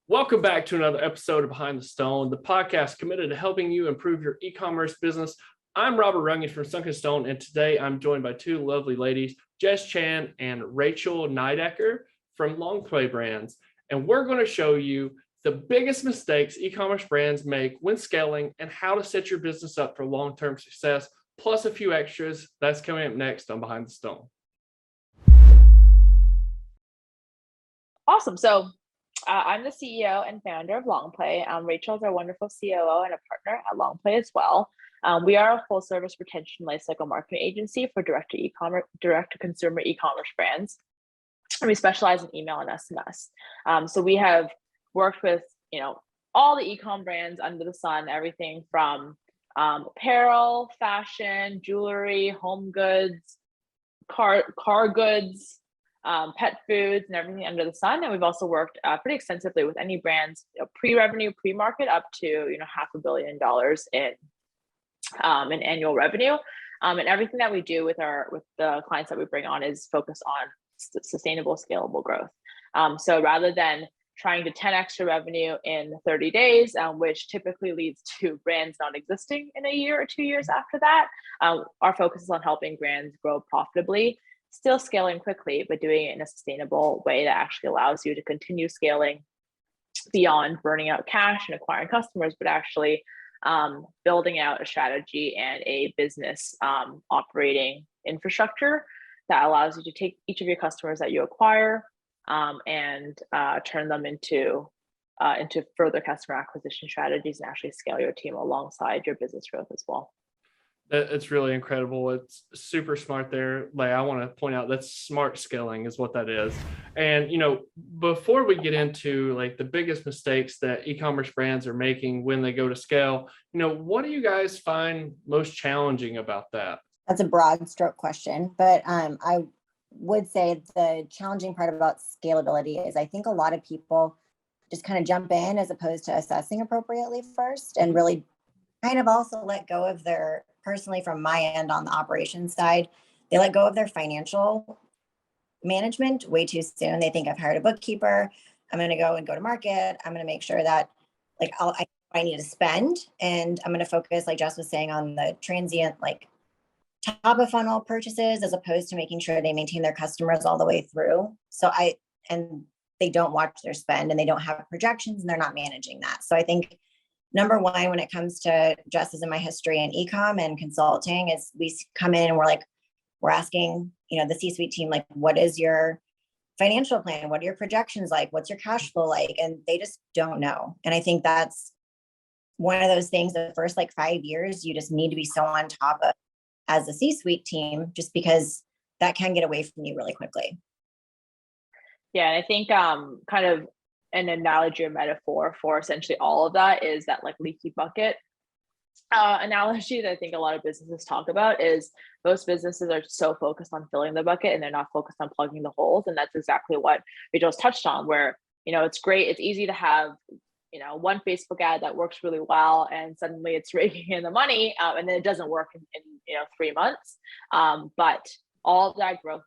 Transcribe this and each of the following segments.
Welcome back to another episode of Behind the Stone, the podcast committed to helping you improve your e-commerce business. I'm Robert Runge from Sunken Stone, and today I'm joined by two lovely ladies, Jess Chan and Rachel Nidecker from Longplay brands. And we're going to show you the biggest mistakes e-commerce brands make when scaling and how to set your business up for long-term success, plus a few extras. That's coming up next on Behind the Stone. Awesome. So I'm the CEO and founder of Longplay. Rachel is our wonderful COO and a partner at Longplay as well. We are a full-service retention lifecycle marketing agency for direct-to-consumer e-commerce brands, and we specialize in email and SMS. So we have worked with all the e-com brands under the sun, everything from apparel, fashion, jewelry, home goods, car goods, pet foods, and everything under the sun. And we've also worked pretty extensively with any brands, pre-revenue, pre-market, up to $500 million in annual revenue. And everything that we do with the clients that we bring on is focused on sustainable, scalable growth. So rather than trying to 10x your revenue in 30 days, which typically leads to brands not existing in a year or 2 years after that, our focus is on helping brands grow profitably, still scaling quickly, but doing it in a sustainable way that actually allows you to continue scaling beyond burning out cash and acquiring customers, but actually building out a strategy and a business operating infrastructure that allows you to take each of your customers that you acquire and turn them into further customer acquisition strategies and actually scale your team alongside your business growth as well. It's really incredible. It's super smart there. Like, I want to point out that's smart scaling is what that is. And, before we get into like the biggest mistakes that e-commerce brands are making when they go to scale, what do you guys find most challenging about that? That's a broad stroke question, but I would say the challenging part about scalability is I think a lot of people just kind of jump in as opposed to assessing appropriately first, and really kind of also let go of their, personally from my end on the operations side, they let go of their financial management way too soon. They think I've hired a bookkeeper, I'm going to go to market, I'm going to make sure that I need to spend, and I'm going to focus, like Jess was saying, on the transient, like top of funnel purchases, as opposed to making sure they maintain their customers all the way through. And they don't watch their spend, and they don't have projections, and they're not managing that. So I think number one, when it comes to just as in my history in e-com and consulting, is we come in and we're asking, the C-suite team, like, what is your financial plan? What are your projections like? What's your cash flow like? And they just don't know. And I think that's one of those things, the first 5 years, you just need to be so on top of as a C-suite team, just because that can get away from you really quickly. Yeah. And I think kind of an analogy or metaphor for essentially all of that is that leaky bucket analogy that I think a lot of businesses talk about. Is most businesses are so focused on filling the bucket and they're not focused on plugging the holes. And that's exactly what Rachel's touched on, where, it's great. It's easy to have, one Facebook ad that works really well, and suddenly it's raking in the money, and then it doesn't work in 3 months. But all of that growth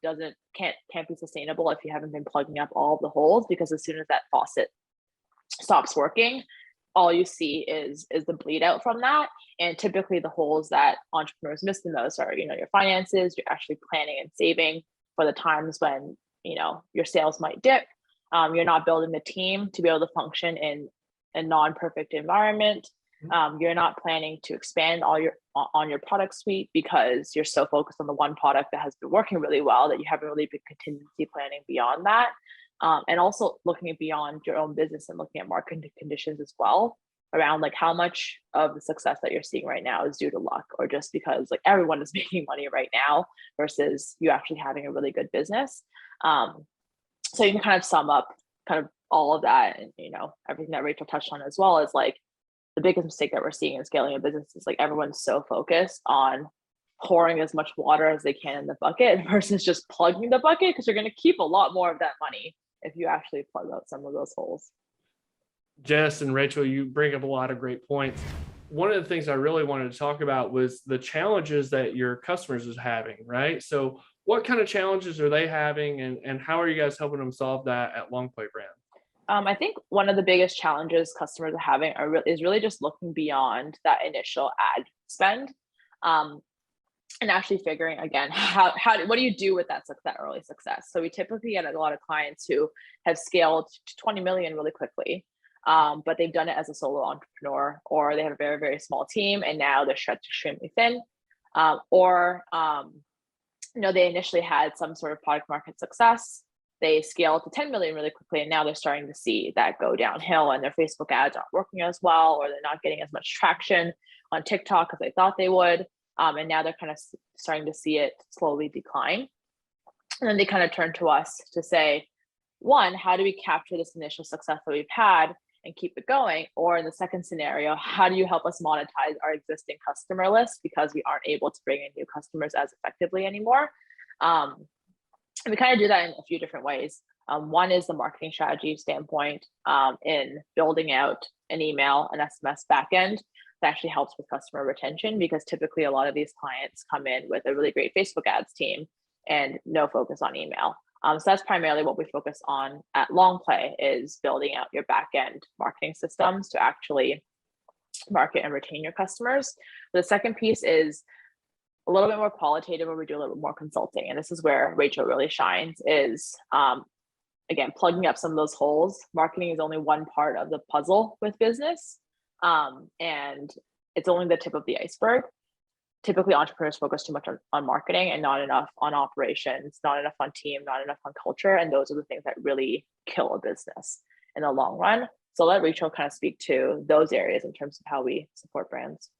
can't be sustainable if you haven't been plugging up all of the holes, because as soon as that faucet stops working, all you see is the bleed out from that. And typically the holes that entrepreneurs miss the most are, your finances, you're actually planning and saving for the times when, your sales might dip. You're not building the team to be able to function in a non-perfect environment. You're not planning to expand on your product suite because you're so focused on the one product that has been working really well that you haven't really been contingency planning beyond that. And also looking at beyond your own business and looking at market conditions as well, around how much of the success that you're seeing right now is due to luck, or just because everyone is making money right now versus you actually having a really good business. So you can kind of sum up kind of all of that, and everything that Rachel touched on as well, is the biggest mistake that we're seeing in scaling a business is everyone's so focused on pouring as much water as they can in the bucket versus just plugging the bucket, because you're going to keep a lot more of that money if you actually plug out some of those holes. Jess and Rachel, you bring up a lot of great points. One of the things I really wanted to talk about was the challenges that your customers is having, right? So what kind of challenges are they having, and how are you guys helping them solve that at Longplay brand? I think one of the biggest challenges customers are having is really just looking beyond that initial ad spend, um, and actually figuring again what do you do with that early success. So we typically get a lot of clients who have scaled to 20 million really quickly, but they've done it as a solo entrepreneur, or they have a very, very small team and now they're stretched extremely thin, or they initially had some sort of product market success. They scaled to 10 million really quickly, and now they're starting to see that go downhill, and their Facebook ads aren't working as well, or they're not getting as much traction on TikTok as they thought they would. And now they're kind of starting to see it slowly decline. And then they kind of turn to us to say, one, how do we capture this initial success that we've had and keep it going? Or in the second scenario, how do you help us monetize our existing customer list, because we aren't able to bring in new customers as effectively anymore? And we kind of do that in a few different ways. One is the marketing strategy standpoint, in building out an email, an SMS backend that actually helps with customer retention, because typically a lot of these clients come in with a really great Facebook ads team and no focus on email. So that's primarily what we focus on at Longplay, is building out your backend marketing systems to actually market and retain your customers. The second piece is a little bit more qualitative, where we do a little bit more consulting. And this is where Rachel really shines, is again, plugging up some of those holes. Marketing is only one part of the puzzle with business. And it's only the tip of the iceberg. Typically entrepreneurs focus too much on marketing and not enough on operations, not enough on team, not enough on culture. And those are the things that really kill a business in the long run. So let Rachel kind of speak to those areas in terms of how we support brands.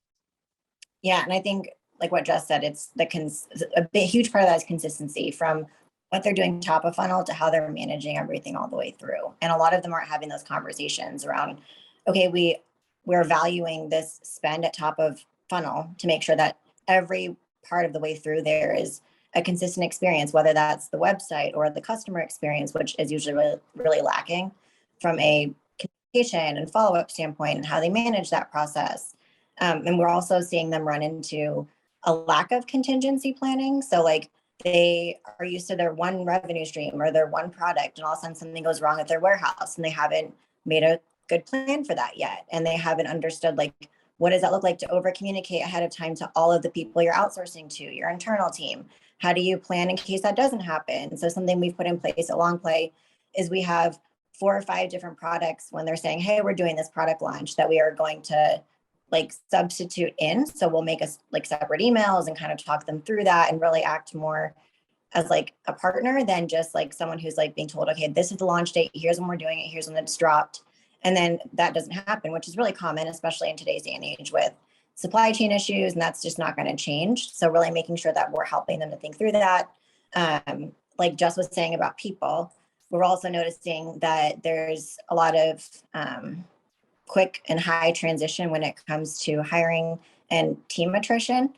Yeah. And I think, like what Jess said, it's a huge part of that is consistency, from what they're doing top of funnel to how they're managing everything all the way through. And a lot of them aren't having those conversations around, okay, we're valuing this spend at top of funnel to make sure that every part of the way through there is a consistent experience, whether that's the website or the customer experience, which is usually really, really lacking from a communication and follow-up standpoint, and how they manage that process. And we're also seeing them run into a lack of contingency planning. So like, they are used to their one revenue stream or their one product, and all of a sudden something goes wrong at their warehouse and they haven't made a good plan for that yet. And they haven't understood, like, what does that look like to over communicate ahead of time to all of the people you're outsourcing to, your internal team? How do you plan in case that doesn't happen? So something we've put in place at Longplay is we have 4 or 5 different products when they're saying, hey, we're doing this product launch, that we are going to like substitute in. So we'll make us like separate emails and kind of talk them through that, and really act more as like a partner than just like someone who's like being told, okay, this is the launch date, here's when we're doing it, here's when it's dropped. And then that doesn't happen, which is really common, especially in today's day and age with supply chain issues, and that's just not going to change. So really making sure that we're helping them to think through that. Like Jess was saying about people, we're also noticing that there's a lot of quick and high transition when it comes to hiring and team attrition.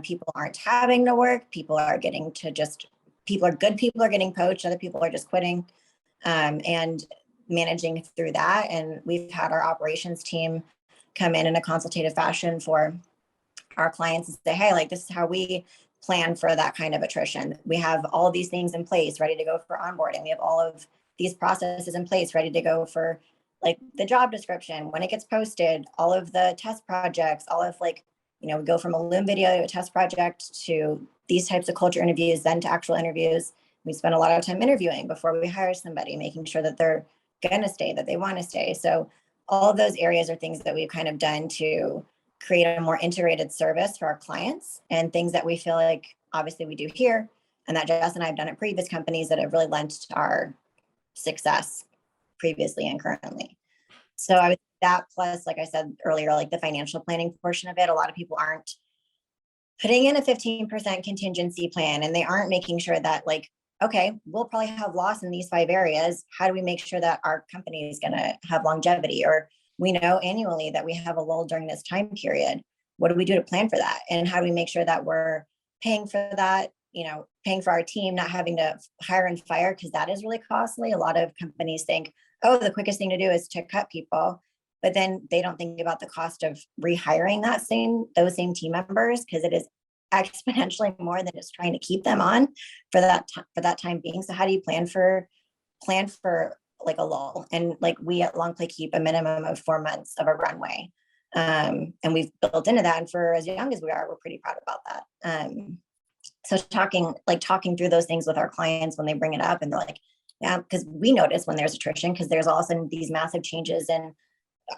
People aren't having to work. People are getting poached. Other people are just quitting, and managing through that. And we've had our operations team come in a consultative fashion for our clients and say, hey, like, this is how we plan for that kind of attrition. We have all these things in place ready to go for onboarding. We have all of these processes in place ready to go for like the job description, when it gets posted, all of the test projects, all of like, we go from a Loom video to a test project to these types of culture interviews, then to actual interviews. We spend a lot of time interviewing before we hire somebody, making sure that they're going to stay, that they want to stay. So all of those areas are things that we've kind of done to create a more integrated service for our clients, and things that we feel like obviously we do here, and that Jess and I have done at previous companies that have really lent to our success previously and currently. So I would, that plus, like I said earlier, like the financial planning portion of it, a lot of people aren't putting in a 15% contingency plan, and they aren't making sure that, like, okay, we'll probably have loss in these 5 areas. How do we make sure that our company is going to have longevity? Or we know annually that we have a lull during this time period. What do we do to plan for that? And how do we make sure that we're paying for that, paying for our team, not having to hire and fire, because that is really costly. A lot of companies think, oh, the quickest thing to do is to cut people, but then they don't think about the cost of rehiring those same team members, because it is exponentially more than just trying to keep them on for that time being. So how do you plan for like a lull. And like we at Longplay keep a minimum of 4 months of a runway. And we've built into that. And for as young as we are, we're pretty proud about that. So talking through those things with our clients when they bring it up, and they're like, yeah, because we notice when there's attrition, because there's all of a sudden these massive changes, and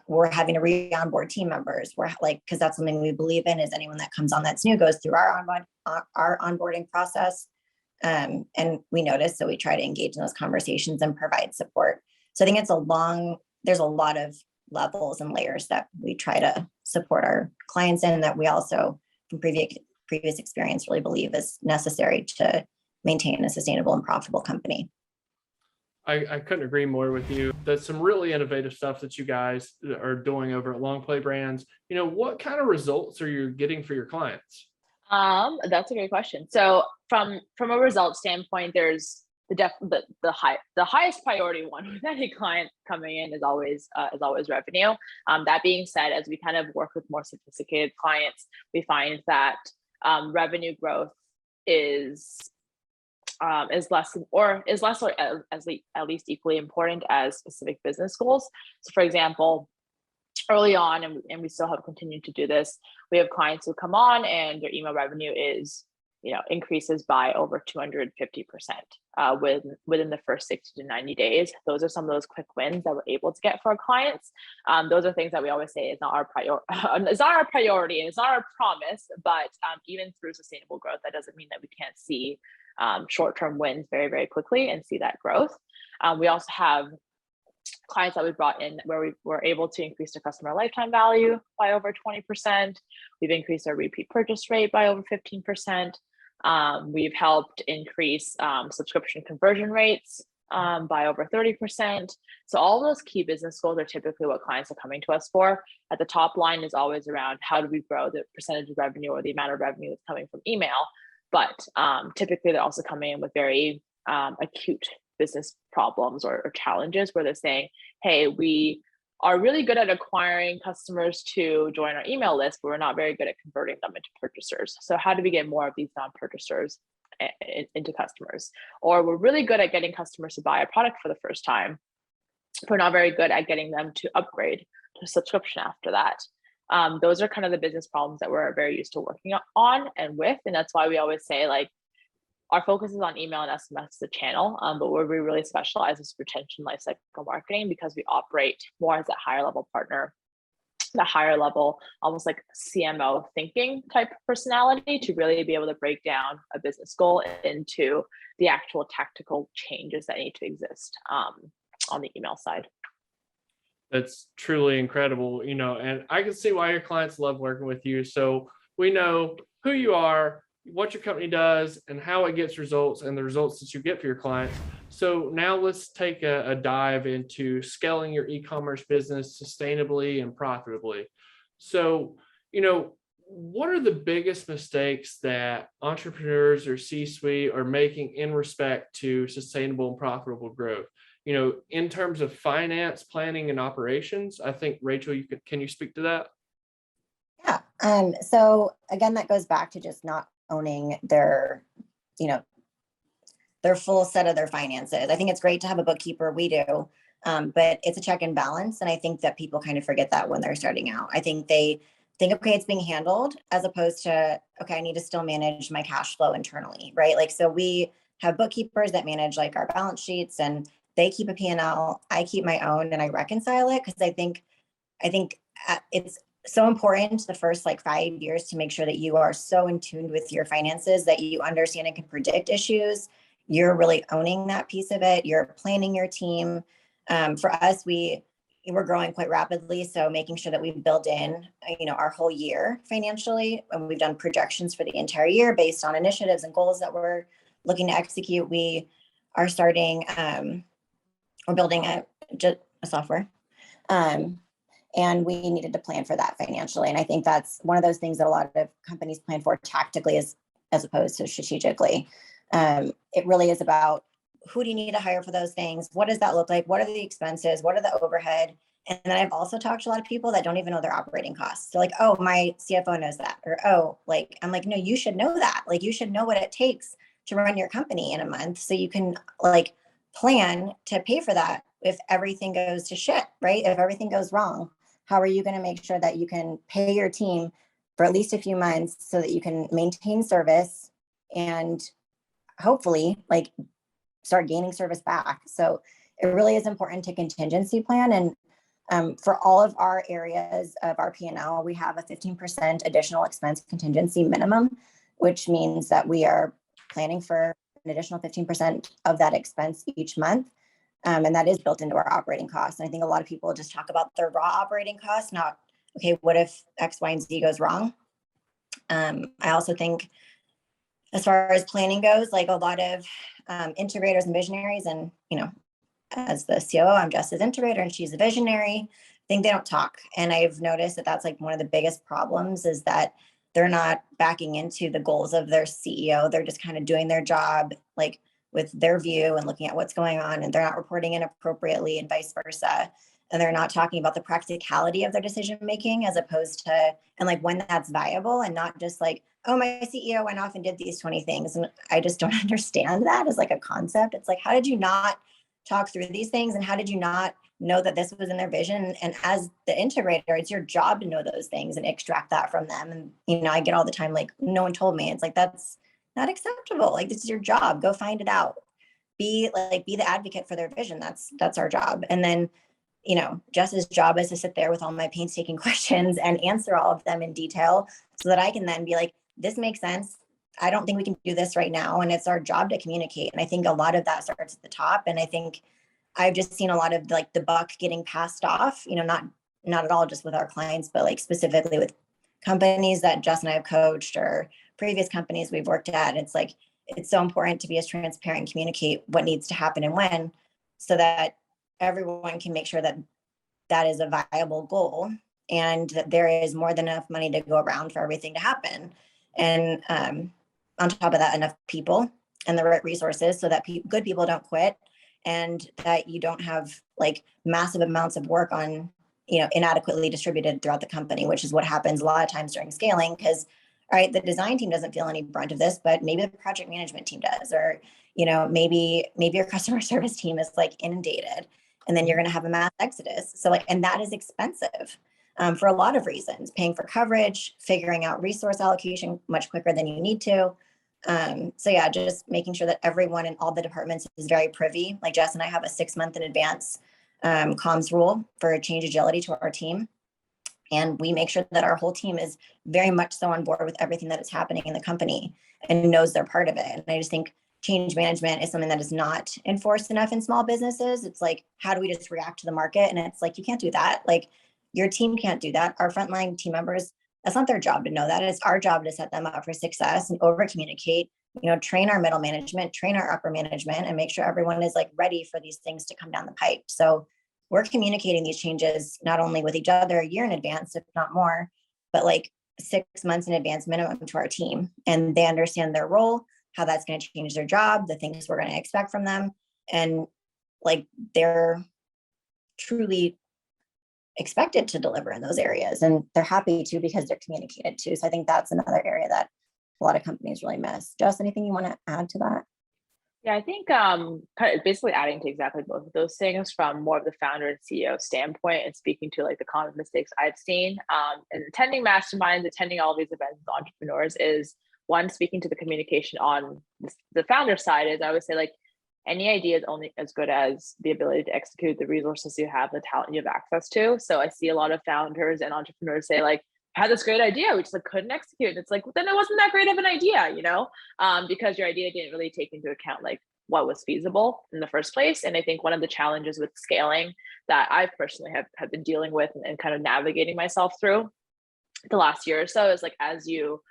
we're having to re-onboard team members. We're like, because that's something we believe in, is anyone that comes on that's new goes through our onboarding process. And we notice, so we try to engage in those conversations and provide support. So I think there's a lot of levels and layers that we try to support our clients in, that we also from previous experience really believe is necessary to maintain a sustainable and profitable company. I couldn't agree more with you. That's some really innovative stuff that you guys are doing over at Longplay Brands. What kind of results are you getting for your clients? That's a great question. So from a result standpoint, there's the highest priority one with any client coming in is always revenue. That being said, as we kind of work with more sophisticated clients, we find that revenue growth is less or at least equally important as specific business goals. So for example, early on, and we still have continued to do this, we have clients who come on and their email revenue is increases by over 250% within the first 60 to 90 days. Those are some of those quick wins that we're able to get for our clients. Those are things that we always say is not our priority, and it's not our promise, but even through sustainable growth, that doesn't mean that we can't see short-term wins very, very quickly and see that growth. We also have clients that we brought in where we were able to increase the customer lifetime value by over 20%. We've increased our repeat purchase rate by over 15%. We've helped increase subscription conversion rates by over 30%. So all those key business goals are typically what clients are coming to us for. At the top line is always around how do we grow the percentage of revenue or the amount of revenue that's coming from email. But typically they're also coming in with very acute business problems or challenges where they're saying, hey, we are really good at acquiring customers to join our email list, but we're not very good at converting them into purchasers. So how do we get more of these non-purchasers into customers? Or we're really good at getting customers to buy a product for the first time, but we're not very good at getting them to upgrade to subscription after that. Those are kind of the business problems that we're very used to working on and with. And that's why we always say, like, our focus is on email and SMS as a channel, but where we really specialize is retention lifecycle marketing, because we operate more as a higher level partner, the higher level, almost like CMO thinking type personality, to really be able to break down a business goal into the actual tactical changes that need to exist on the email side. That's truly incredible, and I can see why your clients love working with you. So we know who you are, what your company does, and how it gets results, and the results that you get for your clients. So now let's take a dive into scaling your e-commerce business sustainably and profitably. So, what are the biggest mistakes that entrepreneurs or C-suite are making in respect to sustainable and profitable growth? In terms of finance, planning, and operations. I think, Rachel, can you speak to that? Yeah. So again, that goes back to just not owning their full set of their finances. I think it's great to have a bookkeeper. We do, but it's a check and balance. And I think that people kind of forget that when they're starting out. I think they think, okay, it's being handled, as opposed to, okay, I need to still manage my cash flow internally, right? Like, so we have bookkeepers that manage like our balance sheets, and they keep a P&L. I keep my own, and I reconcile it, because I think it's so important the first 5 years to make sure that you are so in tune with your finances that you understand and can predict issues. You're really owning that piece of it. You're planning your team. For us, we're growing quite rapidly, so making sure that we build in, our whole year financially, and we've done projections for the entire year based on initiatives and goals that we're looking to execute. We are starting, we're building a software. And we needed to plan for that financially. And I think that's one of those things that a lot of companies plan for tactically as opposed to strategically. It really is about, who do you need to hire for those things? What does that look like? What are the expenses? What are the overhead? And then I've also talked to a lot of people that don't even know their operating costs. They're like, oh, my CFO knows that. Or, I'm like, no, you should know that. Like, you should know what it takes to run your company in a month, so you can plan to pay for that if everything goes to shit, right? If everything goes wrong, how are you going to make sure that you can pay your team for at least a few months so that you can maintain service and hopefully like start gaining service back? So it really is important to contingency plan. And for all of our areas of our P&L, we have a 15% additional expense contingency minimum, which means that we are planning for an additional 15% of that expense each month. And that is built into our operating costs. And I think a lot of people just talk about their raw operating costs, not, okay, what if X, Y, and Z goes wrong? I also think as far as planning goes, like a lot of integrators and visionaries, and, as the COO, I'm just as integrator and she's a visionary, I think they don't talk. And I've noticed that that's like one of the biggest problems is that they're not backing into the goals of their CEO. They're just kind of doing their job, like with their view and looking at what's going on, and they're not reporting in appropriately and vice versa. And they're not talking about the practicality of their decision making as opposed to, and like when that's viable and not just like, oh, my CEO went off and did these 20 things. And I just don't understand that as like a concept. It's like, how did you not talk through these things? And how did you not know that this was in their vision? And as the integrator, it's your job to know those things and extract that from them. And, I get all the time, like, no one told me. It's like, that's not acceptable. Like, this is your job. Go find it out. Be the advocate for their vision. That's our job. And then, Jess's job is to sit there with all my painstaking questions and answer all of them in detail so that I can then be like, this makes sense. I don't think we can do this right now. And it's our job to communicate. And I think a lot of that starts at the top. And I think I've just seen a lot of like the buck getting passed off, not at all just with our clients, but like specifically with companies that Jess and I have coached or previous companies we've worked at. It's like, it's so important to be as transparent and communicate what needs to happen and when, so that everyone can make sure that that is a viable goal and that there is more than enough money to go around for everything to happen. And on top of that, enough people and the right resources so that good people don't quit, and that you don't have like massive amounts of work on, inadequately distributed throughout the company, which is what happens a lot of times during scaling. Because, all right, the design team doesn't feel any brunt of this, but maybe the project management team does, or, maybe your customer service team is like inundated, and then you're going to have a mass exodus. So like, and that is expensive. For a lot of reasons, paying for coverage, figuring out resource allocation much quicker than you need to. So yeah, just making sure that everyone in all the departments is very privy. Like Jess and I have a 6 month in advance comms rule for change agility to our team. And we make sure that our whole team is very much so on board with everything that is happening in the company and knows they're part of it. And I just think change management is something that is not enforced enough in small businesses. It's like, how do we just react to the market? And it's like, you can't do that. Like, your team can't do that. Our frontline team members, that's not their job to know that. It's our job to set them up for success and over communicate, train our middle management, train our upper management, and make sure everyone is like ready for these things to come down the pipe. So we're communicating these changes not only with each other a year in advance, if not more, but like 6 months in advance minimum to our team. And they understand their role, how that's going to change their job, the things we're going to expect from them. And like, they're truly expected to deliver in those areas, and they're happy to because they're communicated to. So I think that's another area that a lot of companies really miss. Jess, anything you want to add to that? Yeah, I think kind of basically adding to exactly both of those things from more of the founder and CEO standpoint, and speaking to like the common mistakes I've seen and attending masterminds, attending all these events with entrepreneurs, is one, speaking to the communication on the founder side. Is I would say like, any idea is only as good as the ability to execute, the resources you have, the talent you have access to. So I see a lot of founders and entrepreneurs say like, I had this great idea, we just like couldn't execute. And it's like, well, then it wasn't that great of an idea, because your idea didn't really take into account like what was feasible in the first place. And I think one of the challenges with scaling that I personally have been dealing with and kind of navigating myself through the last year or so is like, as you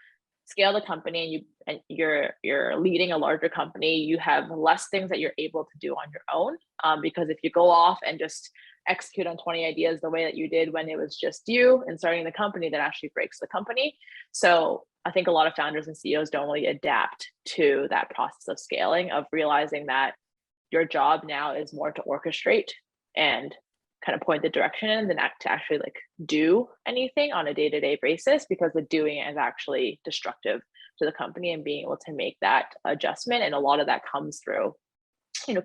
scale the company and you're leading a larger company, you have less things that you're able to do on your own. Because if you go off and just execute on 20 ideas the way that you did when it was just you and starting the company, that actually breaks the company. So I think a lot of founders and CEOs don't really adapt to that process of scaling, of realizing that your job now is more to orchestrate and kind of point the direction in than to actually like do anything on a day-to-day basis, because the doing is actually destructive to the company, and being able to make that adjustment. And a lot of that comes through,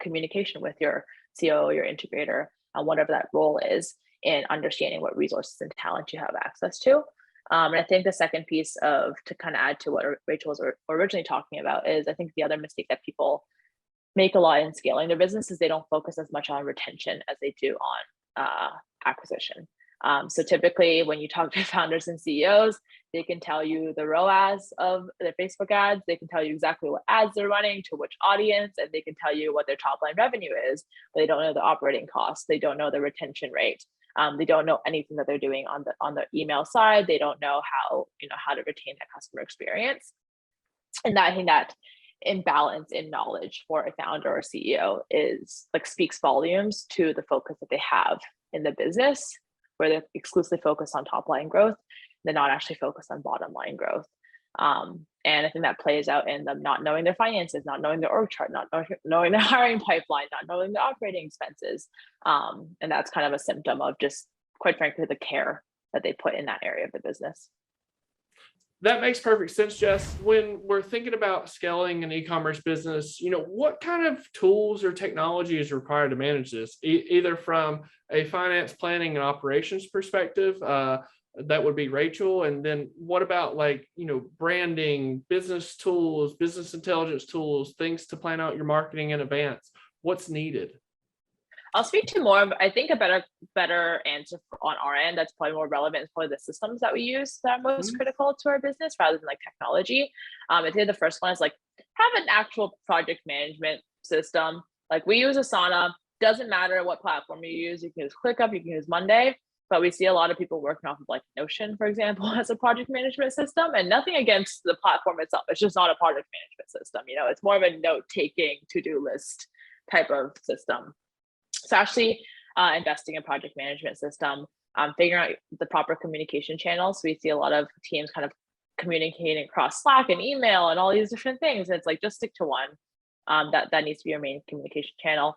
communication with your COO, your integrator, whatever that role is, in understanding what resources and talent you have access to. And I think the second piece to kind of add to what Rachel was originally talking about is, I think the other mistake that people make a lot in scaling their business is they don't focus as much on retention as they do on acquisition. So typically when you talk to founders and CEOs, they can tell you the ROAS of their Facebook ads. They can tell you exactly what ads they're running to which audience, and they can tell you what their top line revenue is, but they don't know the operating costs. They don't know the retention rate. They don't know anything that they're doing on the email side. They don't know how to retain that customer experience. And I think that imbalance in knowledge for a founder or CEO is speaks volumes to the focus that they have in the business, where they're exclusively focused on top line growth. They're not actually focused on bottom line growth. And I think that plays out in them not knowing their finances, not knowing their org chart, not knowing their hiring pipeline, not knowing their operating expenses. And that's kind of a symptom of just, quite frankly, the care that they put in that area of the business. That makes perfect sense, Jess. When we're thinking about scaling an e-commerce business, what kind of tools or technology is required to manage this? Either from a finance planning and operations perspective, that would be Rachel. And then what about branding, business tools, business intelligence tools, things to plan out your marketing in advance? What's needed? I'll speak to more of, I think a better answer on our end that's probably more relevant is probably the systems that we use that are most critical to our business rather than technology. I think the first one is have an actual project management system. We use Asana. Doesn't matter what platform you use. You can use ClickUp, you can use Monday, but we see a lot of people working off of Notion, for example, as a project management system, and nothing against the platform itself. It's just not a project management system. It's more of a note-taking to-do list type of system. So actually investing in project management system, figuring out the proper communication channels. We see a lot of teams kind of communicating across Slack and email and all these different things. And it's just stick to one. That needs to be your main communication channel.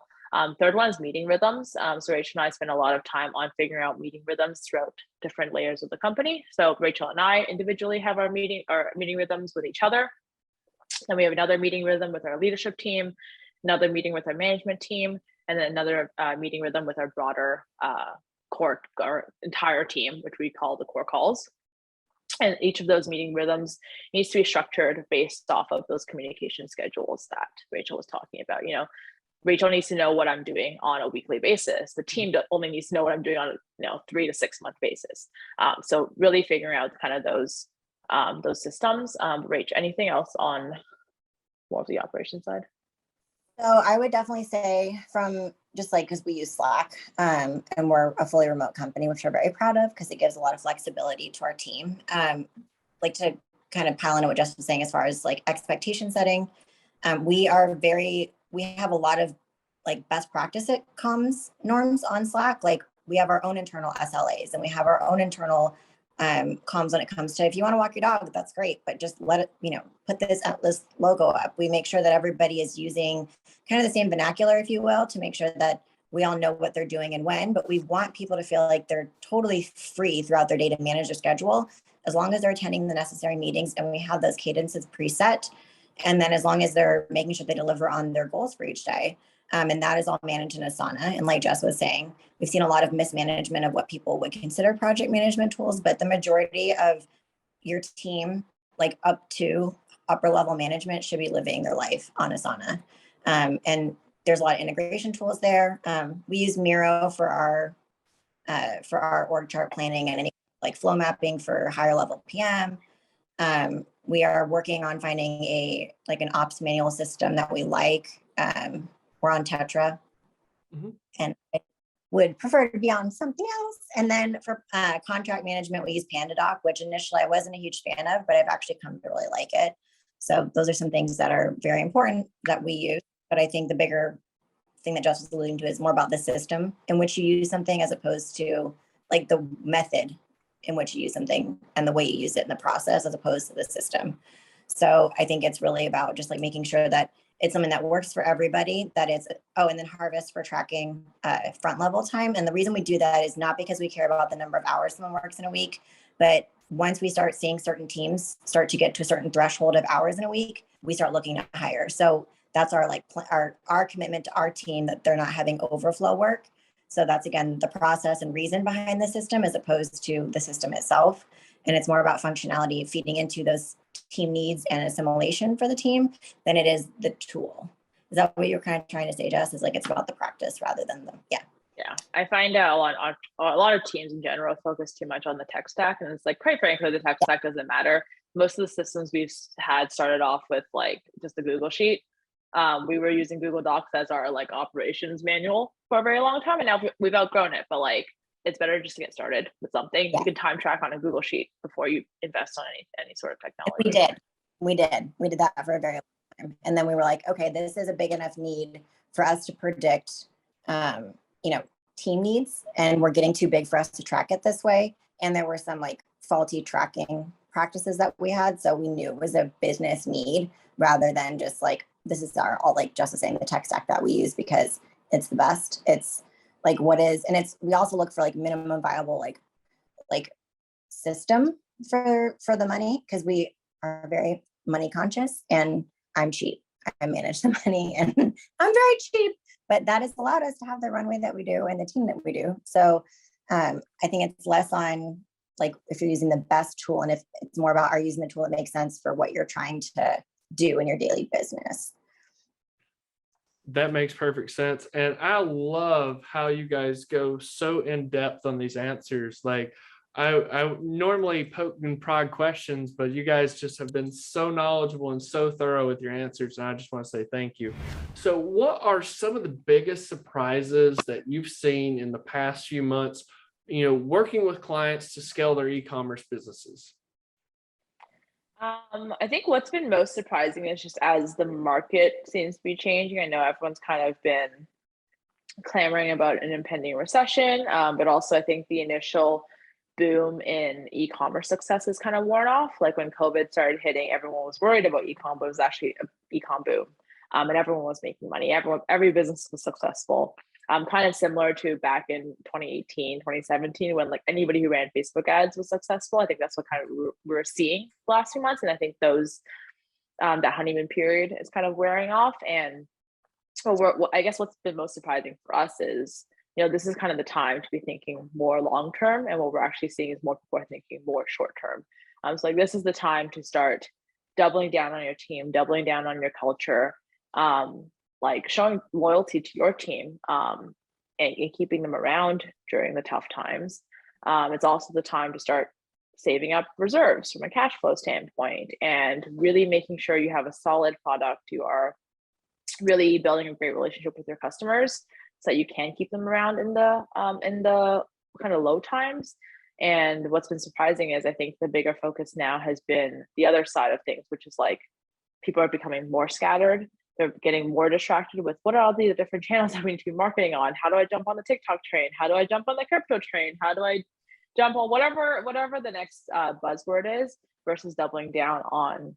Third one is meeting rhythms. So Rachel and I spend a lot of time on figuring out meeting rhythms throughout different layers of the company. So Rachel and I individually have our meeting rhythms with each other. Then we have another meeting rhythm with our leadership team, another meeting with our management team, and then another meeting rhythm with our broader our entire team, which we call the core calls. And each of those meeting rhythms needs to be structured based off of those communication schedules that Rachel was talking about. Rachel needs to know what I'm doing on a weekly basis. The team only needs to know what I'm doing on a 3 to 6 month basis. So really figuring out kind of those systems. Rach, anything else on more of the operation side? So I would definitely say from just because we use Slack and we're a fully remote company, which we're very proud of because it gives a lot of flexibility to our team. To kind of pile into what Jess was saying as far as expectation setting, we have a lot of best practice comms norms on Slack. We have our own internal SLAs and we have our own internal comms when it comes to, if you want to walk your dog, that's great, but just let it, put this logo up. We make sure that everybody is using kind of the same vernacular, if you will, to make sure that we all know what they're doing and when, but we want people to feel like they're totally free throughout their day to manage their schedule, as long as they're attending the necessary meetings and we have those cadences preset. And then as long as they're making sure they deliver on their goals for each day. And that is all managed in Asana. And like Jess was saying, we've seen a lot of mismanagement of what people would consider project management tools, but the majority of your team, up to upper level management, should be living their life on Asana. And there's a lot of integration tools there. We use Miro for our org chart planning and any flow mapping for higher level PM. We are working on finding an ops manual system that we like. We're on Tetra, and I would prefer to be on something else. And then for contract management, we use PandaDoc, which initially I wasn't a huge fan of, but I've actually come to really like it. So those are some things that are very important that we use. But I think the bigger thing that Jess was alluding to is more about the system in which you use something as opposed to the method in which you use something and the way you use it in the process as opposed to the system. So I think it's really about just making sure that it's something that works for everybody, that it's, and then Harvest for tracking front level time. And the reason we do that is not because we care about the number of hours someone works in a week, but once we start seeing certain teams start to get to a certain threshold of hours in a week, we start looking to hire. So that's our like our commitment to our team, that they're not having overflow work. So that's, again, the process and reason behind the system as opposed to the system itself. And it's more about functionality feeding into those team needs and assimilation for the team than it is the tool. Is that what you're kind of trying to say, Jess? Is like it's about the practice rather than the Yeah, I find a lot of teams in general focus too much on the tech stack, and it's like, quite frankly, the tech stack doesn't matter. Most of the systems we've had started off with like just a Google sheet. We were using Google Docs as our like operations manual for a very long time, and now we've outgrown it. But like, it's better just to get started with something. You can time track on a Google sheet before you invest on any sort of technology. We did that for a very long time, and then we were like, okay, this is a big enough need for us to predict, team needs, and we're getting too big for us to track it this way. And there were some like faulty tracking practices that we had, so we knew it was a business need rather than just like, this is our, all like just saying, the tech stack that we use because it's the best. It's like what is, and it's, we also look for like minimum viable like system for the money, because we are very money conscious, and I'm cheap. I manage the money and I'm very cheap, but that has allowed us to have the runway that we do and the team that we do. So I think it's less on like if you're using the best tool, and if it's more about, are you using the tool that makes sense for what you're trying to do in your daily business. That makes perfect sense. And I love how you guys go so in depth on these answers. Like I normally poke and prod questions, but you guys just have been so knowledgeable and so thorough with your answers. And I just want to say thank you. So what are some of the biggest surprises that you've seen in the past few months, working with clients to scale their e-commerce businesses? I think what's been most surprising is just as the market seems to be changing. I know everyone's kind of been clamoring about an impending recession, but also I think the initial boom in e-commerce success is kind of worn off. Like when COVID started hitting, everyone was worried about e-com, but it was actually an e-com boom. And everyone was making money. Every business was successful. Kind of similar to back in 2018, 2017, when like anybody who ran Facebook ads was successful. I think that's what kind of we're seeing the last few months. And I think those, that honeymoon period is kind of wearing off. And I guess what's been most surprising for us is, this is kind of the time to be thinking more long-term. And what we're actually seeing is more people are thinking more short-term. So like this is the time to start doubling down on your team, doubling down on your culture, like showing loyalty to your team, and keeping them around during the tough times. It's also the time to start saving up reserves from a cash flow standpoint and really making sure you have a solid product. You are really building a great relationship with your customers so that you can keep them around in the kind of low times. And what's been surprising is I think the bigger focus now has been the other side of things, which is like people are becoming more scattered. They're getting more distracted with what are all the different channels that we need to be marketing on? How do I jump on the TikTok train? How do I jump on the crypto train? How do I jump on whatever the next buzzword is, versus doubling down on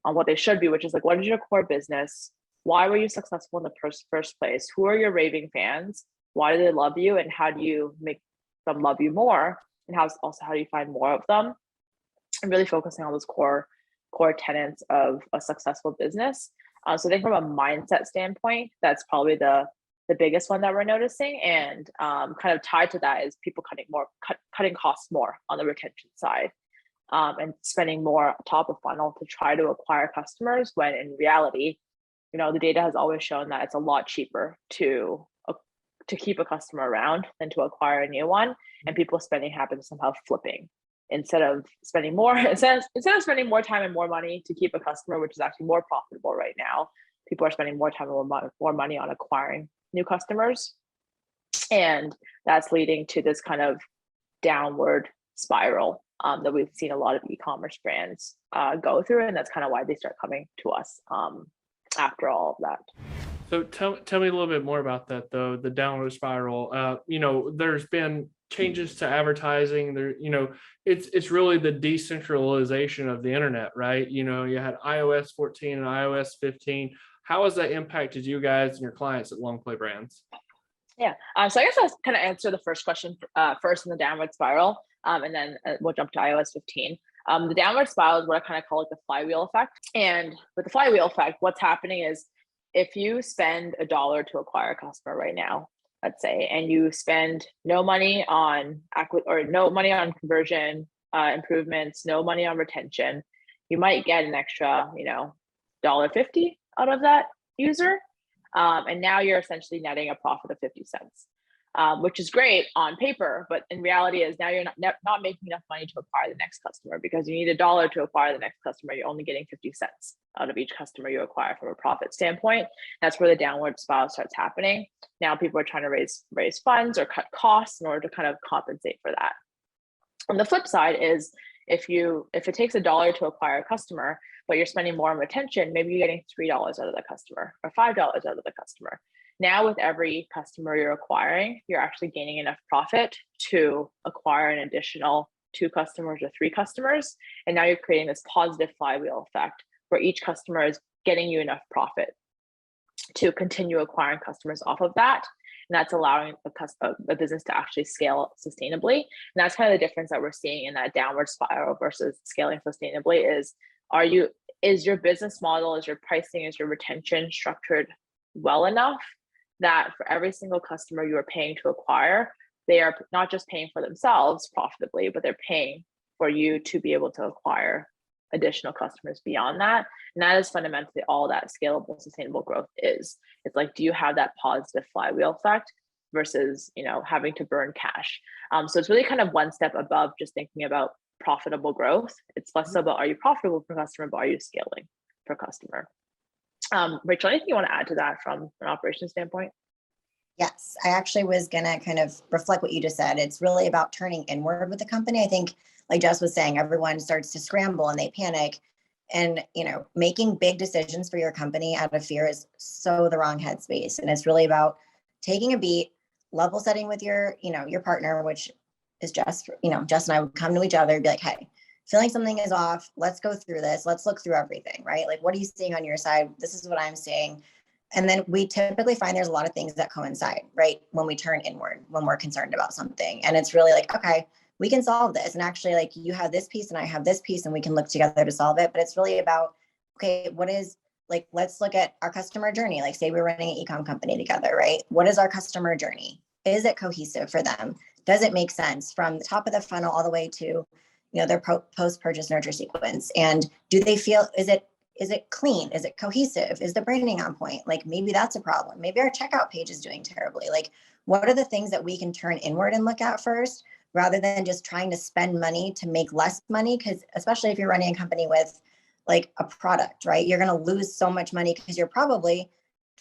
what they should be, which is like, what is your core business? Why were you successful in the first place? Who are your raving fans? Why do they love you? And how do you make them love you more? And how do you find more of them? And really focusing on those core tenets of a successful business. So I think from a mindset standpoint, that's probably the biggest one that we're noticing. And kind of tied to that is people cutting costs more on the retention side, and spending more top of funnel to try to acquire customers, when in reality, the data has always shown that it's a lot cheaper to keep a customer around than to acquire a new one. And people's spending habits somehow flipping. Instead of spending more time and more money to keep a customer, which is actually more profitable right now, people are spending more time and more money on acquiring new customers. And that's leading to this kind of downward spiral that we've seen a lot of e-commerce brands go through. And that's kind of why they start coming to us after all of that. So tell me a little bit more about that, though, the downward spiral. There's been changes to advertising there. It's really the decentralization of the internet, right? You had iOS 14 and iOS 15. How has that impacted you guys and your clients at Longplay Brands? Yeah, so I guess I'll kind of answer the first question first in the downward spiral, and then we'll jump to iOS 15. The downward spiral is what I kind of call like the flywheel effect. And with the flywheel effect, what's happening is if you spend $1 to acquire a customer right now, let's say, and you spend no money on no money on conversion improvements, no money on retention, you might get an extra, $1.50 out of that user. And now you're essentially netting a profit of 50 cents, which is great on paper, but in reality is now you're not making enough money to acquire the next customer, because you need $1 to acquire the next customer. You're only getting 50 cents out of each customer you acquire from a profit standpoint. That's where the downward spiral starts happening. Now people are trying to raise funds or cut costs in order to kind of compensate for that. On the flip side is if it takes $1 to acquire a customer, but you're spending more on retention, maybe you're getting $3 out of the customer or $5 out of the customer. Now with every customer you're acquiring, you're actually gaining enough profit to acquire an additional 2 customers or 3 customers. And now you're creating this positive flywheel effect where each customer is getting you enough profit to continue acquiring customers off of that. And that's allowing a business to actually scale sustainably. And that's kind of the difference that we're seeing in that downward spiral versus scaling sustainably is your business model, is your pricing, is your retention structured well enough that for every single customer you are paying to acquire, they are not just paying for themselves profitably, but they're paying for you to be able to acquire additional customers beyond that. And that is fundamentally all that scalable, sustainable growth is. It's like, do you have that positive flywheel effect versus, having to burn cash? So it's really kind of one step above just thinking about profitable growth. It's less about, are you profitable per customer, but are you scaling per customer? Rachel, anything you want to add to that from an operations standpoint? Yes, I actually was going to kind of reflect what you just said. It's really about turning inward with the company. I think, like Jess was saying, everyone starts to scramble and they panic. And, making big decisions for your company out of fear is so the wrong headspace. And it's really about taking a beat, level setting with your partner, which is Jess. Jess and I would come to each other and be like, hey, feeling something is off. Let's go through this. Let's look through everything, right? Like, what are you seeing on your side? This is what I'm seeing. And then we typically find there's a lot of things that coincide, right? When we turn inward, when we're concerned about something. And it's really like, okay, we can solve this. And actually, like, you have this piece and I have this piece and we can look together to solve it. But it's really about, okay, let's look at our customer journey. Like, say we're running an e-com company together, right? What is our customer journey? Is it cohesive for them? Does it make sense from the top of the funnel all the way to, their post-purchase nurture sequence? And do they feel, is it clean? Is it cohesive? Is the branding on point? Like, maybe that's a problem. Maybe our checkout page is doing terribly. Like, what are the things that we can turn inward and look at first, rather than just trying to spend money to make less money? Because especially if you're running a company with like a product, right? You're going to lose so much money because you're probably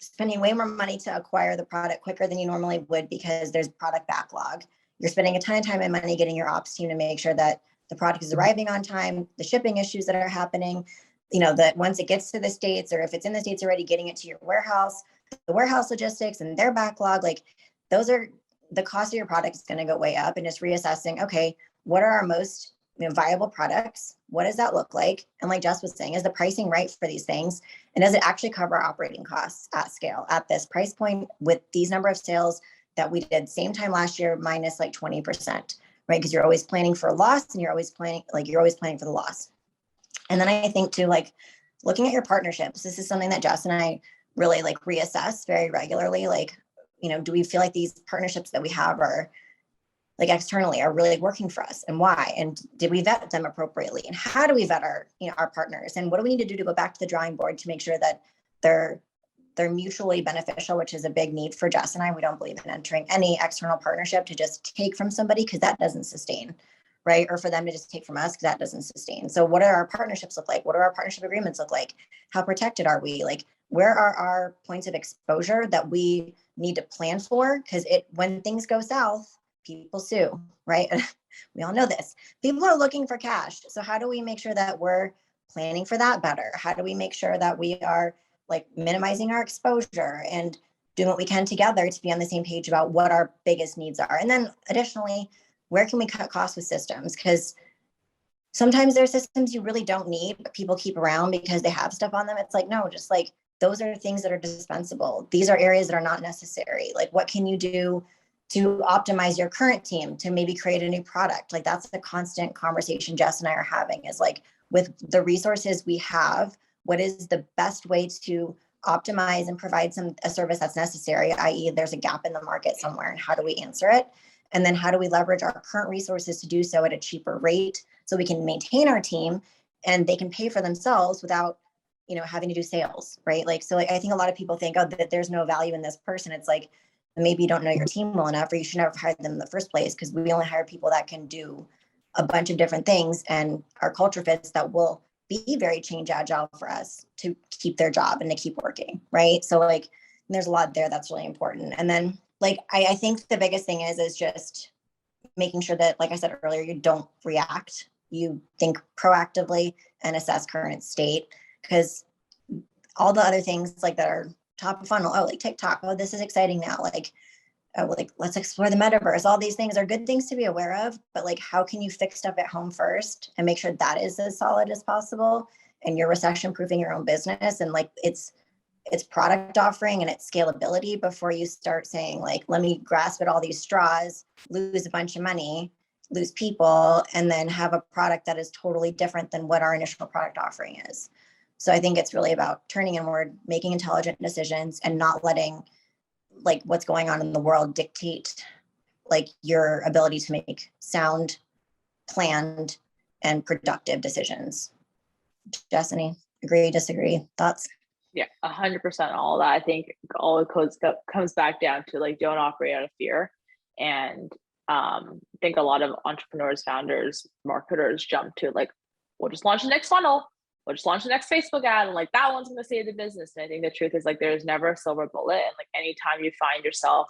spending way more money to acquire the product quicker than you normally would because there's product backlog. You're spending a ton of time and money getting your ops team to make sure that the product is arriving on time, the shipping issues that are happening, that once it gets to the States, or if it's in the States already, getting it to your warehouse, the warehouse logistics and their backlog, like, those are the cost of your product is going to go way up. And just reassessing, okay, what are our most viable products? What does that look like? And like Jess was saying, is the pricing right for these things? And does it actually cover our operating costs at scale at this price point with these number of sales that we did same time last year minus like 20%, right? Because you're always planning for a loss and you're always planning for the loss. And then I think too, like, looking at your partnerships, this is something that Jess and I really like reassess very regularly. Like, do we feel like these partnerships that we have are like externally are really working for us, and why? And did we vet them appropriately? And how do we vet our partners? And what do we need to do to go back to the drawing board to make sure that they're mutually beneficial, which is a big need for Jess and I. We don't believe in entering any external partnership to just take from somebody, because that doesn't sustain, right? Or for them to just take from us, because that doesn't sustain. So what do our partnerships look like? What do our partnership agreements look like? How protected are we? Like, where are our points of exposure that we need to plan for? Because when things go south, people sue, right? We all know this. People are looking for cash. So how do we make sure that we're planning for that better? How do we make sure that we are like minimizing our exposure and doing what we can together to be on the same page about what our biggest needs are? And then additionally, where can we cut costs with systems? Because sometimes there's systems you really don't need, but people keep around because they have stuff on them. It's like, no, just like, those are things that are dispensable. These are areas that are not necessary. Like, what can you do to optimize your current team to maybe create a new product? Like, that's the constant conversation Jess and I are having, is like, with the resources we have, what is the best way to optimize and provide a service that's necessary, i.e. there's a gap in the market somewhere, and how do we answer it? And then how do we leverage our current resources to do so at a cheaper rate so we can maintain our team and they can pay for themselves without, having to do sales, right? So I think a lot of people think, oh, that there's no value in this person. It's like, maybe you don't know your team well enough, or you should never hire them in the first place, because we only hire people that can do a bunch of different things, and our culture fits that will be very change agile for us to keep their job and to keep working, right? So there's a lot there that's really important. And then I think the biggest thing is just making sure that, like I said earlier, you don't react, you think proactively and assess current state, because all the other things that are top of funnel, like TikTok, this is exciting now, let's explore the metaverse. All these things are good things to be aware of, but how can you fix stuff at home first and make sure that is as solid as possible, and you're recession proofing your own business, and it's product offering and it's scalability before you start saying let me grasp at all these straws, lose a bunch of money, lose people, and then have a product that is totally different than what our initial product offering is. So I think it's really about turning inward, making intelligent decisions, and not letting what's going on in the world dictate your ability to make sound, planned, and productive decisions. Jess, any agree, disagree, thoughts? Yeah, 100% all of that. I think all it comes back down to don't operate out of fear. And I think a lot of entrepreneurs, founders, marketers jump to we'll just launch the next funnel. We'll just launch the next Facebook ad, and that one's going to save the business. And I think the truth is there's never a silver bullet. And anytime you find yourself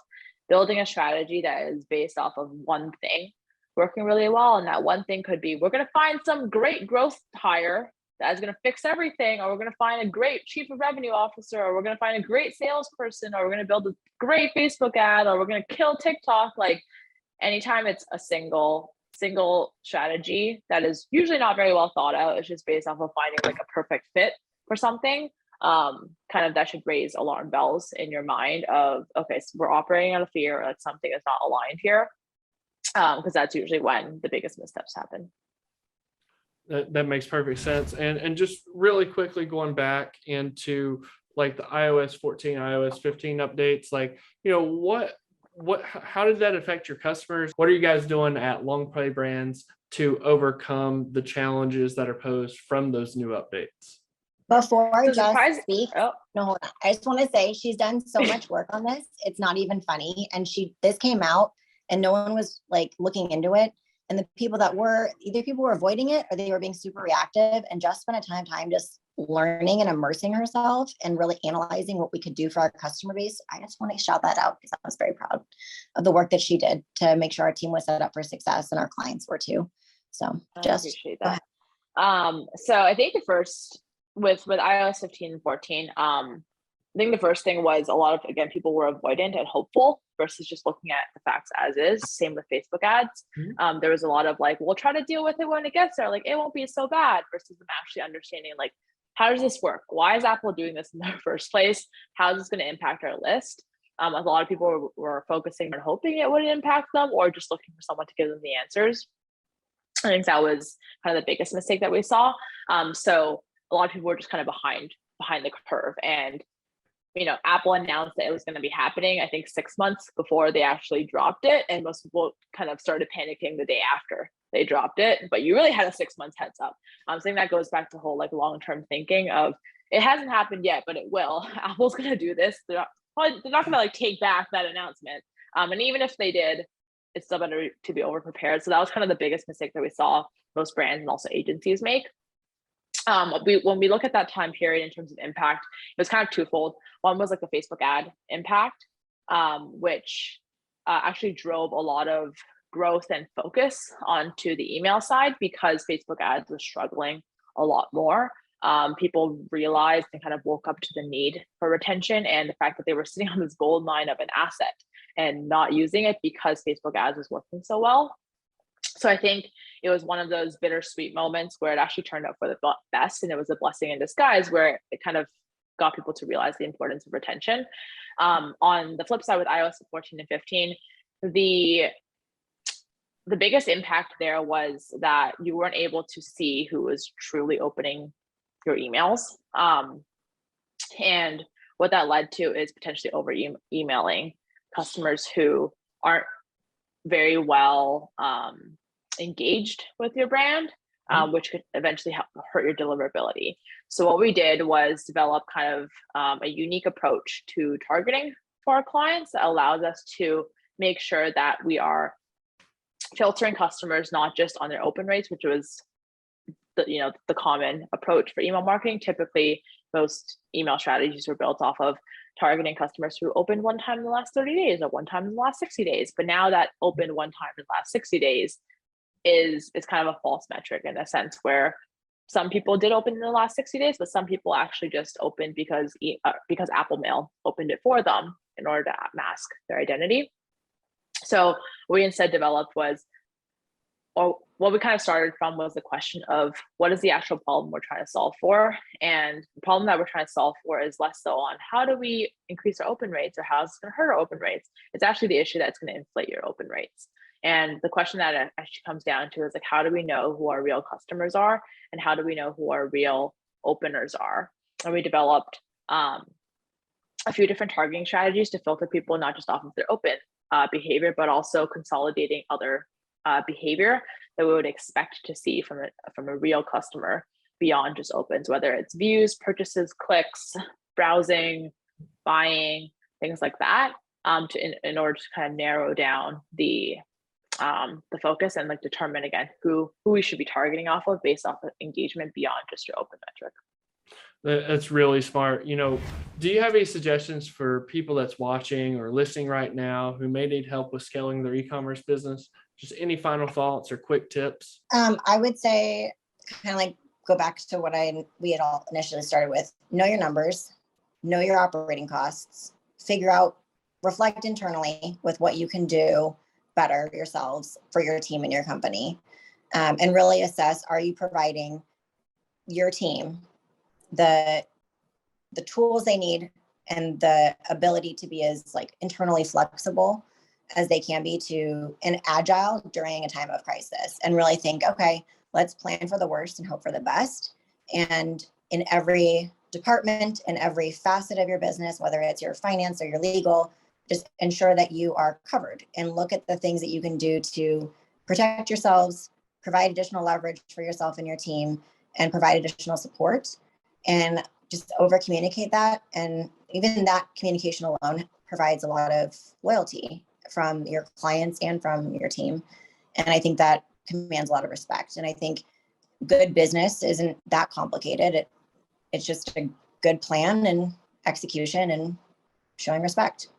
building a strategy that is based off of one thing working really well, and that one thing could be, we're going to find some great growth hire that is going to fix everything, or we're going to find a great chief of revenue officer, or we're going to find a great salesperson, or we're going to build a great Facebook ad, or we're going to kill TikTok. Anytime it's a single strategy that is usually not very well thought out, it's just based off of finding a perfect fit for something, kind of that should raise alarm bells in your mind of, okay, so we're operating out of fear, or something is not aligned here, because that's usually when the biggest missteps happen. That makes perfect sense. And just really quickly going back into the iOS 14, iOS 15 updates, how did that affect your customers? What are you guys doing at Longplay Brands to overcome the challenges that are posed from those new updates? Before Jess speaks, no, hold on. I just want to say she's done so much work on this. It's not even funny. And this came out and no one was looking into it. And the people that were, either people were avoiding it or they were being super reactive, and just spent a ton of time just learning and immersing herself and really analyzing what we could do for our customer base. I just want to shout that out because I was very proud of the work that she did to make sure our team was set up for success, and our clients were too. So just appreciate that. So I think the first with iOS 15 and 14, I think the first thing was a lot of, again, people were avoidant and hopeful versus just looking at the facts as is. Same with Facebook ads. Mm-hmm. There was a lot of we'll try to deal with it when it gets there. It won't be so bad, versus them actually understanding how does this work? Why is Apple doing this in the first place? How is this going to impact our list? A lot of people were focusing on hoping it wouldn't impact them, or just looking for someone to give them the answers. I think that was kind of the biggest mistake that we saw. So a lot of people were just kind of behind the curve. And Apple announced that it was going to be happening, I think 6 months before they actually dropped it. And most people kind of started panicking the day after they dropped it, but you really had a 6 months heads up. So I think that goes back to whole long-term thinking of, it hasn't happened yet, but it will. Apple's going to do this. They're not going to take back that announcement. And even if they did, it's still better to be over-prepared. So that was kind of the biggest mistake that we saw most brands and also agencies make. When we look at that time period in terms of impact, it was kind of twofold. One was the Facebook ad impact, which actually drove a lot of growth and focus onto the email side, because Facebook ads was struggling a lot more. People realized and kind of woke up to the need for retention, and the fact that they were sitting on this gold mine of an asset and not using it because Facebook ads was working so well. So I think it was one of those bittersweet moments where it actually turned out for the best, and it was a blessing in disguise where it kind of got people to realize the importance of retention. On the flip side, with iOS 14 and 15, the biggest impact there was that you weren't able to see who was truly opening your emails. And what that led to is potentially over emailing customers who aren't very well engaged with your brand, which could eventually hurt your deliverability. So what we did was develop kind of a unique approach to targeting for our clients that allows us to make sure that we are filtering customers not just on their open rates, which was the common approach for email marketing. Typically, most email strategies were built off of targeting customers who opened one time in the last 30 days or one time in the last 60 days. But now that opened one time in the last 60 days is kind of a false metric in a sense, where some people did open in the last 60 days, but some people actually just opened because Apple Mail opened it for them in order to mask their identity. So what we instead developed was, or what we kind of started from was the question of what is the actual problem we're trying to solve for? And the problem that we're trying to solve for is less so on how do we increase our open rates or how is it going to hurt our open rates? It's actually the issue that's going to inflate your open rates. And the question that it actually comes down to is like, how do we know who our real customers are? And how do we know who our real openers are? And we developed a few different targeting strategies to filter people, not just off of their open behavior, but also consolidating other behavior that we would expect to see from a real customer beyond just opens, whether it's views, purchases, clicks, browsing, buying, things like that, in order to kind of narrow down the focus and like determine again who we should be targeting off of based off of engagement beyond just your open metric. That's really smart. Do you have any suggestions for people that's watching or listening right now who may need help with scaling their e-commerce business? Just any final thoughts or quick tips? I would say kind of like go back to what we had all initially started with. Know your numbers, know your operating costs, figure out, reflect internally with what you can do better yourselves for your team and your company, and really assess, are you providing your team the tools they need and the ability to be as like internally flexible as they can be and agile during a time of crisis, and really think, okay, let's plan for the worst and hope for the best. And in every department and every facet of your business, whether it's your finance or your legal, just ensure that you are covered and look at the things that you can do to protect yourselves, provide additional leverage for yourself and your team, and provide additional support. And just over communicate that. And even that communication alone provides a lot of loyalty from your clients and from your team. And I think that commands a lot of respect. And I think good business isn't that complicated. It's just a good plan and execution and showing respect.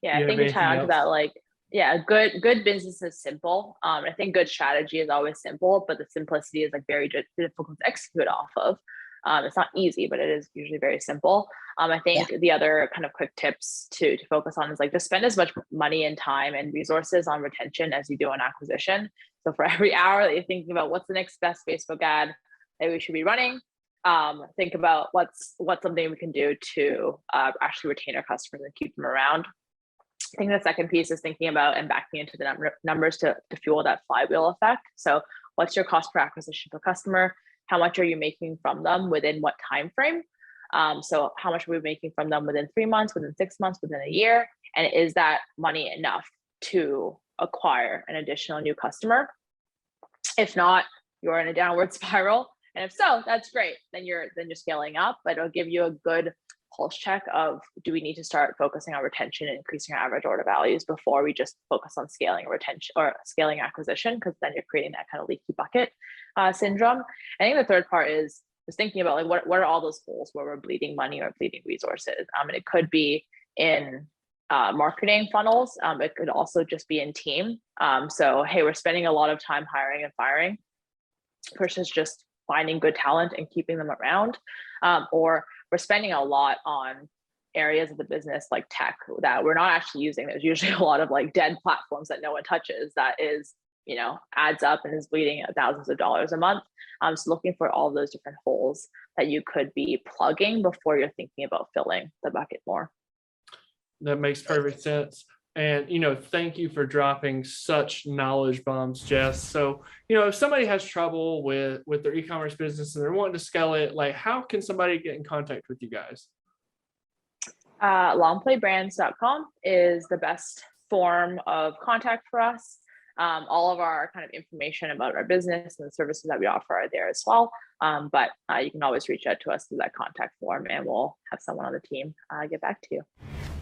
Yeah, I think to tie on to that, like, yeah, good business is simple. I think good strategy is always simple, but the simplicity is like very difficult to execute off of. It's not easy, but it is usually very simple. I think the other kind of quick tips to focus on is like just spend as much money and time and resources on retention as you do on acquisition. So for every hour that you're thinking about what's the next best Facebook ad that we should be running, think about what's something we can do to actually retain our customers and keep them around. I think the second piece is thinking about and backing into the numbers to fuel that flywheel effect. So what's your cost per acquisition per customer? How much are you making from them within what time frame? So how much are we making from them within 3 months, within 6 months, within a year? And is that money enough to acquire an additional new customer? If not, you're in a downward spiral. And if so, that's great. Then you're scaling up, but it'll give you a good pulse check of, do we need to start focusing on retention and increasing our average order values before we just focus on scaling retention or scaling acquisition, because then you're creating that kind of leaky bucket syndrome. I think the third part is thinking about like what are all those holes where we're bleeding money or bleeding resources. And it could be in marketing funnels. It could also just be in team. So hey, we're spending a lot of time hiring and firing versus just finding good talent and keeping them around, or we're spending a lot on areas of the business like tech that we're not actually using. There's usually a lot of like dead platforms that no one touches that is, adds up and is bleeding at thousands of dollars a month. So looking for all those different holes that you could be plugging before you're thinking about filling the bucket more. That makes perfect sense. And, thank you for dropping such knowledge bombs, Jess. So, if somebody has trouble with their e-commerce business and they're wanting to scale it, like how can somebody get in contact with you guys? Longplaybrands.com is the best form of contact for us. All of our kind of information about our business and the services that we offer are there as well. But you can always reach out to us through that contact form, and we'll have someone on the team get back to you.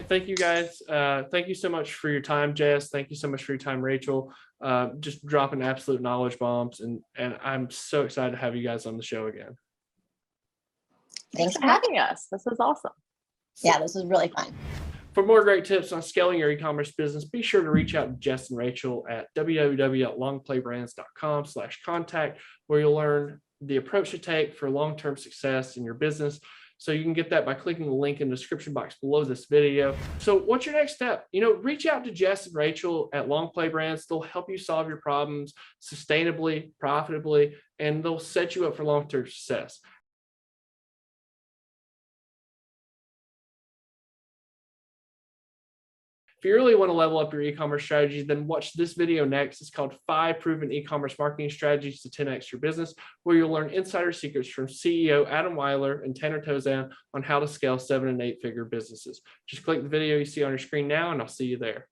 Thank you guys. Thank you so much for your time, Jess. Thank you so much for your time, Rachel. Just dropping absolute knowledge bombs, and I'm so excited to have you guys on the show again. Thanks for having us. This was awesome. Yeah, this was really fun. For more great tips on scaling your e-commerce business, be sure to reach out to Jess and Rachel at www.longplaybrands.com/contact, where you'll learn the approach to take for long-term success in your business. So you can get that by clicking the link in the description box below this video. So what's your next step? Reach out to Jess and Rachel at Longplay Brands. They'll help you solve your problems sustainably, profitably, and they'll set you up for long-term success. If you really want to level up your e-commerce strategy, then watch this video next. It's called 5 Proven E-commerce Marketing Strategies to 10x Your Business, where you'll learn insider secrets from CEO Adam Weiler and Tanner Tozan on how to scale 7- and 8-figure businesses. Just click the video you see on your screen now, and I'll see you there.